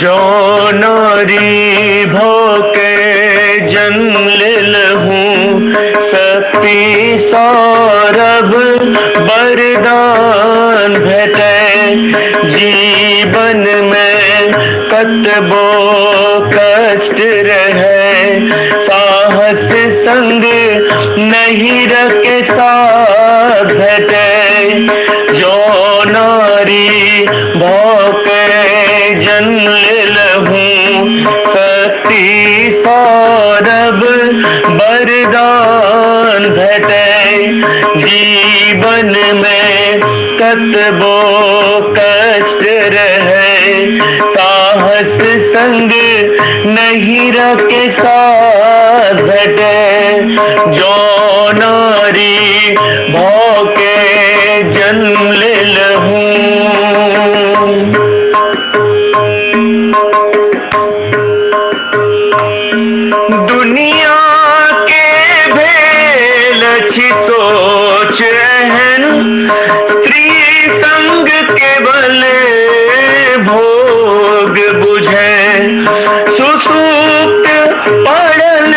जो नारी भोके जन्म लहूं सपी सौरभ बरदान भेटे जीवन में कतबो कष्ट रहे साहस संग नहीं रखे साथ भेटे जो नारी भोके जन्म लहूं सती सौरभ बरदान भेटे जीवन में कतबो कष्ट रहे साहस संग नहीं रखे साथ भेटे जो नारी भोके जन्म लहूं। दुनिया के भेल अच्छी सोच एहन स्त्री संग केवल भोग बुझे सुसुप्त पड़ल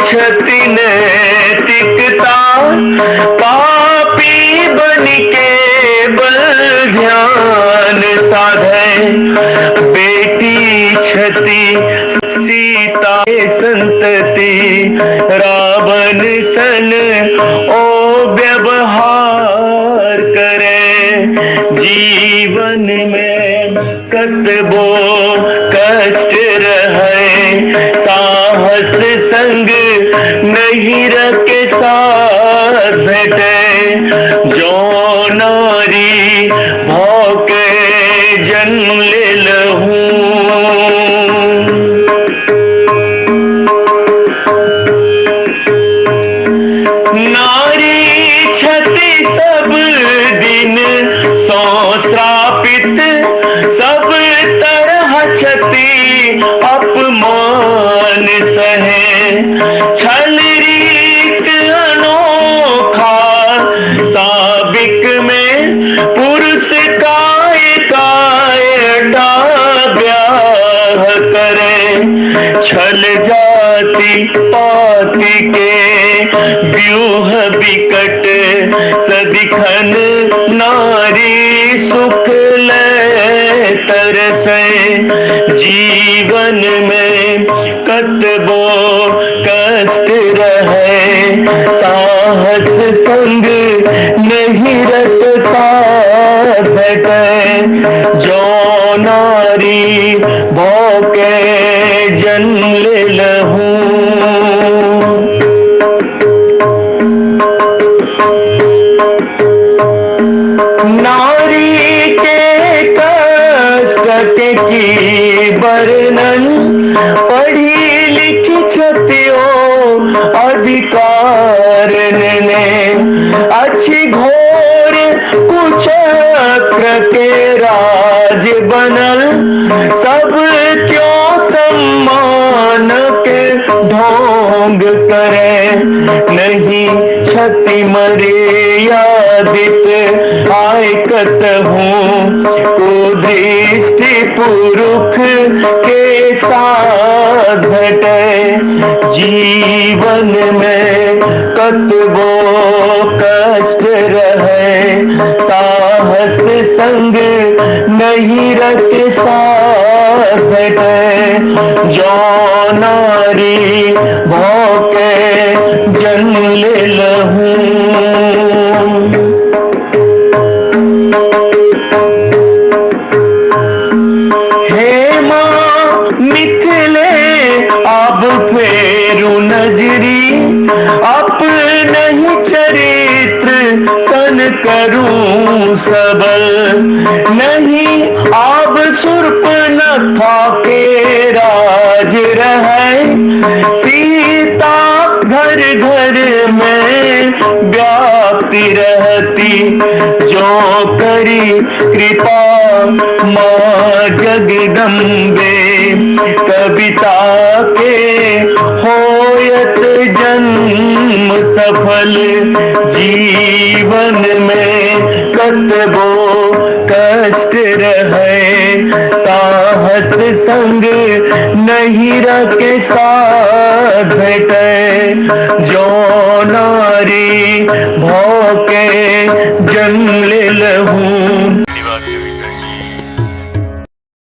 छति नैतिकता पापी बन के बल ध्यान साधे बेटी छति सीता संतति रावण सन ओ व्यवहार करे जीवन में कतबो कष्ट रहे साहस संग नहीं रखे साथ भेटे जो नारी भोके जन्म लहूं। नारी छति सब दिन सो श्रापित सब तरह छति अपमान सहे छल रीत अनोखा साबिक में पुरुष काय ब्याह करे छल जाति पाति के व्यूह विकट सदिखन नारी सुख ले तरसे जीवन में कतबो कष्ट रहे साहस संग नहीं रख साथ भेटे जो नारी भोके जन्म लहूं। नारी के कष्ट की वर्णन पढ़ी लिखी छतियों अधिकार ने अच्छी घोर कुचक्र के राज बनल सब क्यों सम्मान के ढोंग करे नहीं छति मर्यादित आयकत हूँ कुदृष्टि पुरुष के साथ घटे जीवन में कतबो कष्ट रहे साहस संग नहीं रख साथ घटे जो नारी भोके जन्म लहूं। अब फेरू नजरी अपने ही चरित्र सन करूं सबल नहीं अब शूर्पणखा के राज रहे सीता घर घर में व्याप्ति रहती जो करी कृपा माँ जगदम्बे कविता के होयत जन्म सफल जीवन में कतबो कष्ट रहे, साहस संग नहीं रखे साथ भेटे, जो नारी भौके जन्म ले लहू